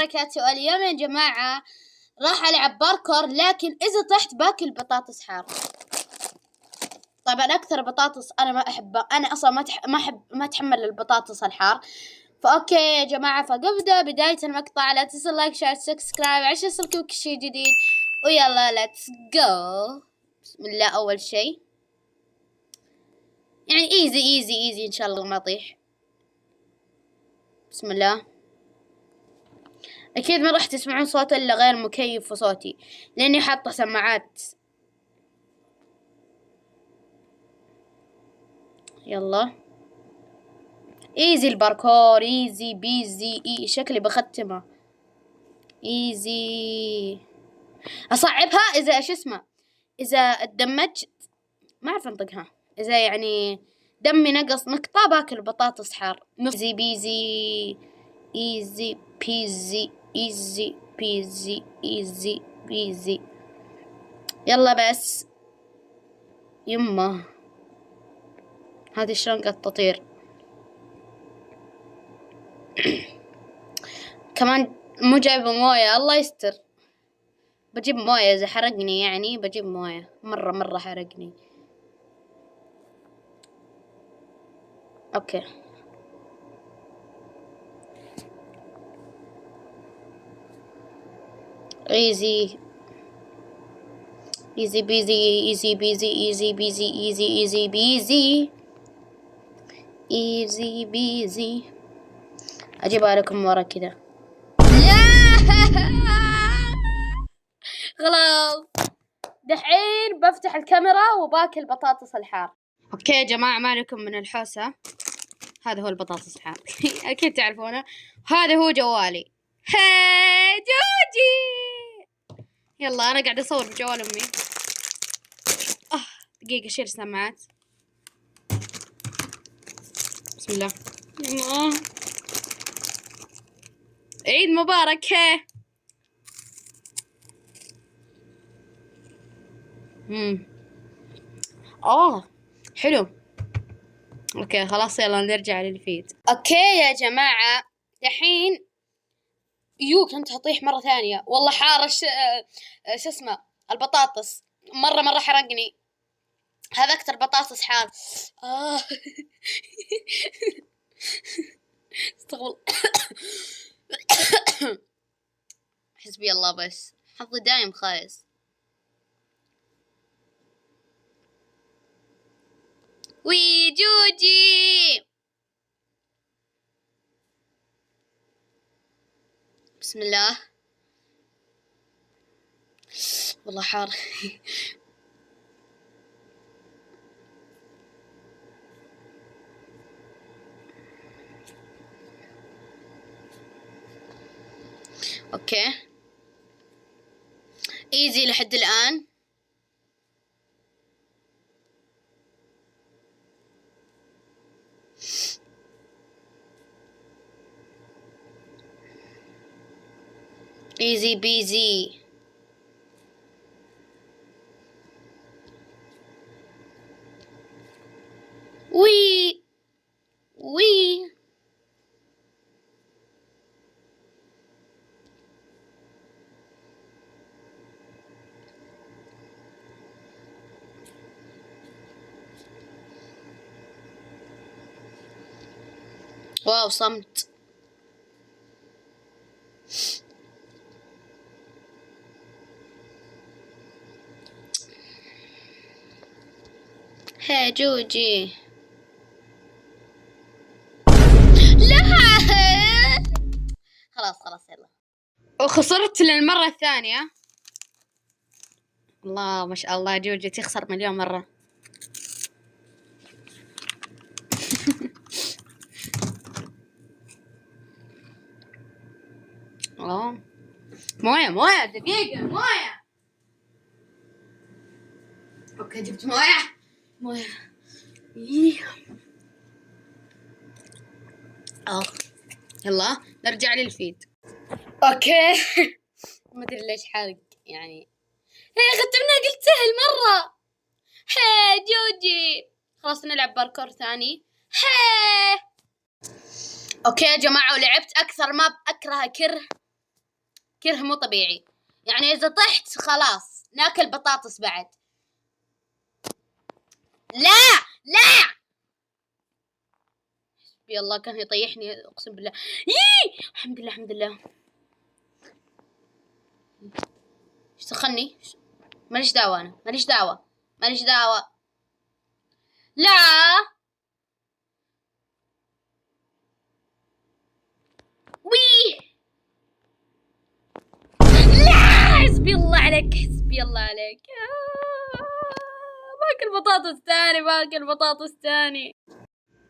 وبركاته. اليوم يا جماعة راح ألعب باركور، لكن إذا طحت باكل بطاطس حار. طبعا أكثر بطاطس أنا ما أحبها، أنا أصلا ما أتحمل البطاطس الحار. فأوكي يا جماعة، فقبل بداية المقطع لا تنسوا لايك شير سبسكرايب عشان يوصلكم كل شيء جديد. ويلا ليتس جو. بسم الله. أول شيء يعني ايزي إن شاء الله ما أطيح. بسم الله. أكيد ما راح تسمعون صوت إلا غير مكيف وصوتي لأني حاطة سماعات. يلا ايزي الباركور، ايزي بيزي شكلي بختمه ايزي. أصعبها إذا إيش اسمه، إذا اتدمجت ما أعرف أنطقها، إذا يعني دمي نقص نقطة باكل بطاطس حار. ايزي بيزي ايزي بيزي ايزي بيزي ايزي بيزي. يلا بس يمه، هذه شلون قد تطير. كمان مو جايبة موية، الله يستر. بجيب موية إذا حرقني، يعني بجيب موية. مرة حرقني. أوكي ايزي بيزي ايزي بيزي. اجيبها لكم ورا كذا. خلاص دحين بفتح الكاميرا وباكل بطاطس الحار. اوكي يا جماعة، ما عليكم من الحوسة. هذا هو البطاطس الحار. اكيد تعرفونه. هذا هو جوالي. هاي جوجي. يلا انا قاعدة اصور بجوال امي. دقيقة اشيل السماعات. بسم الله. عيد مبارك. حلو. اوكي خلاص يلا نرجع للفيد. اوكي يا جماعة، دحين كنت هطيح مرة ثانية. والله حارة شو اسمه البطاطس. مرة حرقني. هذا أكتر بطاطس حار. استغفر. حسبي الله، بس حظي دايم خايس. وي جوجي. بسم الله. والله حار. اوكي ايزي لحد الآن. ايزي بيزي. وي واو صمت. هي جوجي. لا خلاص يلا. وخسرت للمرة الثانية. الله ما شاء الله، جوجي تخسر مليون مرة. موية دقيقة. موية. اوكي جبت موية. يلا نرجع للفيد. اوكي. ما ادري ليش حرق يعني. هي ختمنا، قلت سهل مرة. هي جوجي. خلاص نلعب باركور ثاني. هي اوكي يا جماعة، ولعبت اكثر ماب اكره كره تفكيرها مو طبيعي. يعني إذا طحت خلاص ناكل بطاطس بعد. لا لا يلا كان يطيحني اقسم بالله. الحمد لله الحمد لله. ايش سخني؟ ماليش دعوة، انا ماليش دعوة ماليش دعوة. لا وي لا حسبي الله عليك حسبي الله عليك. باكل بطاطس تاني باكل بطاطس تاني.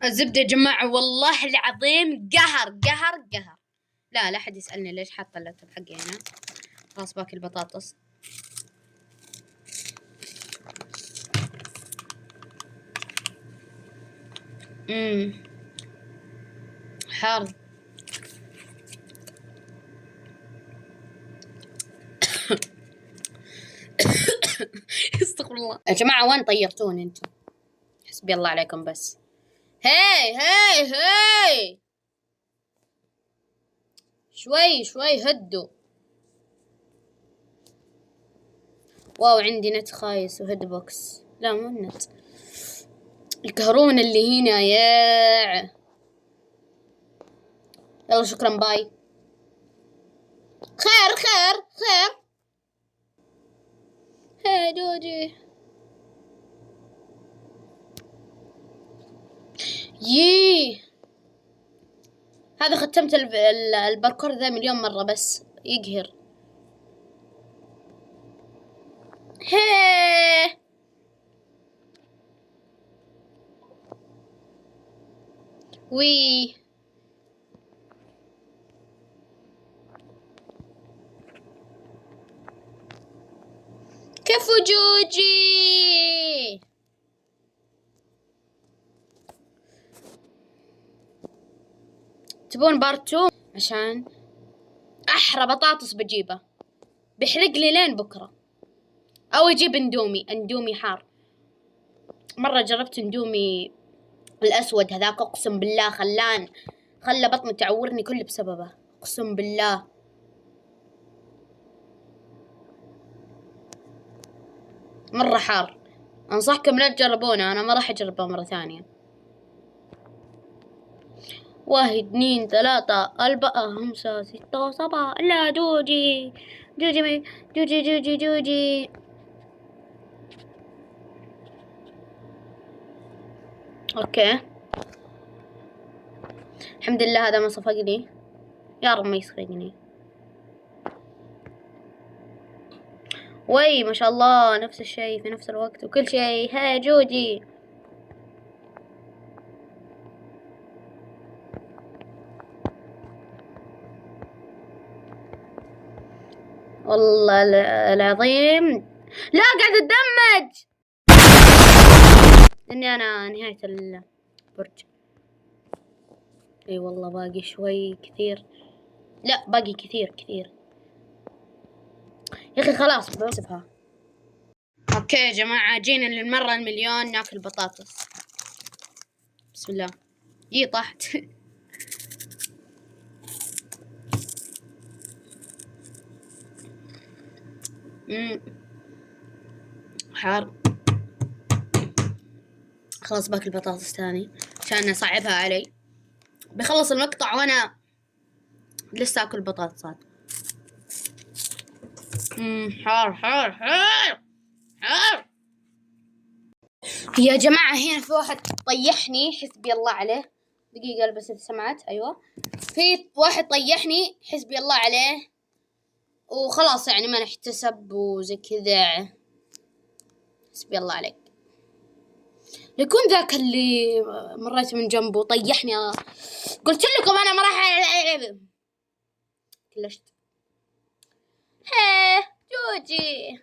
الزبدة يا جماعة والله العظيم قهر قهر قهر. لا لا حد يسألني ليش حاطة اللابتوب حقي هنا. خلاص باكل بطاطس. حار. استغفر الله يا جماعة، وين طيرتوني انتم؟ حسبي الله عليكم بس. هاي هاي هاي شوي شوي هدوا. واو عندي نت خايس وهيد بوكس. لا مو النت، الكهرون اللي هنا يا. يلا شكرا باي. خير خير خير. هاي دوجي يي. هذا ختمت الباركور ذا مليون مرة بس يقهر. هي وي كفو جوجي. تبون بارت 2 عشان احرى بطاطس بجيبه بيحرق لي لين بكره. او يجيب اندومي حار. مره جربت اندومي الاسود هذاك اقسم بالله خلى بطني تعورني كل بسببه اقسم بالله. مره حار. انصحكم لا تجربونه، انا ما راح اجربه مره ثانيه. 1 2 3 4 5 6 7. لا جوجي جوجي جوجي جوجي جوجي. اوكي الحمد لله هذا ما صفقني. يا رب ما يصفقني. وي ما شاء الله نفس الشيء في نفس الوقت وكل شيء. هاي جوجي. والله العظيم لا قاعد اتدمج لاني انا نهاية البرج. اي والله باقي شوي كثير. لا باقي كثير كثير يا اخي خلاص بوصفها. اوكي يا جماعة جينا للمرة المليون ناكل بطاطس. بسم الله. طاحت. حار. خلاص باكل بطاطس تاني عشان اصعبها علي. بخلص المقطع وانا لسه اكل بطاطسات. حار حار حار حار. يا جماعة هنا في واحد طيحني حسبي الله عليه. دقيقة البس السماعات. ايوه في واحد طيحني حسبي الله عليه وخلاص يعني ما نحتسب وزي كذا. حسبي الله عليك. ليكون ذاك اللي مريت من جنبه طيحني. قلت لكم انا ما راح كلشت. هي جوجي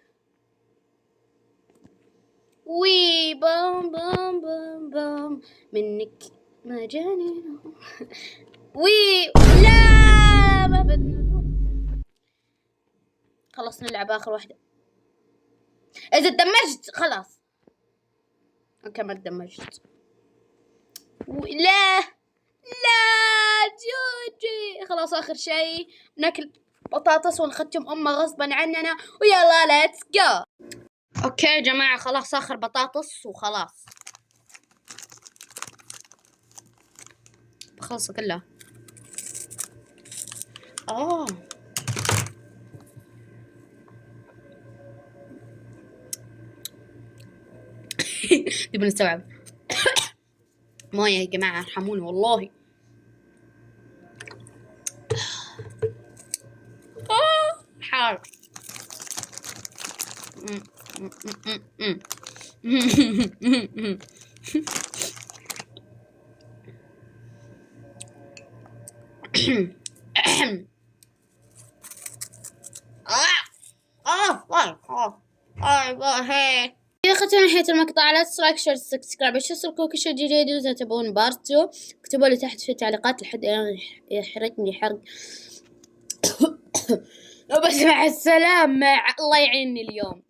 وي بام بام بام بام منك ما جاني. وي لا ما بدنا. خلص نلعب اخر واحدة. اذا تدمجت خلاص. اوكي ما تدمجت. لا لا جوجي خلاص اخر شيء ناكل بطاطس ونختم أمه غصبا عننا. ويلا ليتس جو. اوكي يا جماعة خلاص آخر بطاطس وخلاص بخلصها كلها. نبي نستوعب. مويه يا جماعة ارحموني والله. حار. إذا أخذتوا من نهاية المقطع لا تنسوا لايك شير سبسكرايب. إيش يوصلكوا كل شيء جديد وإذا تبون بارت 2 اكتبوا لي تحت في التعليقات لحد يحرقني حرق. وبس مع السلامة. الله يعيني اليوم.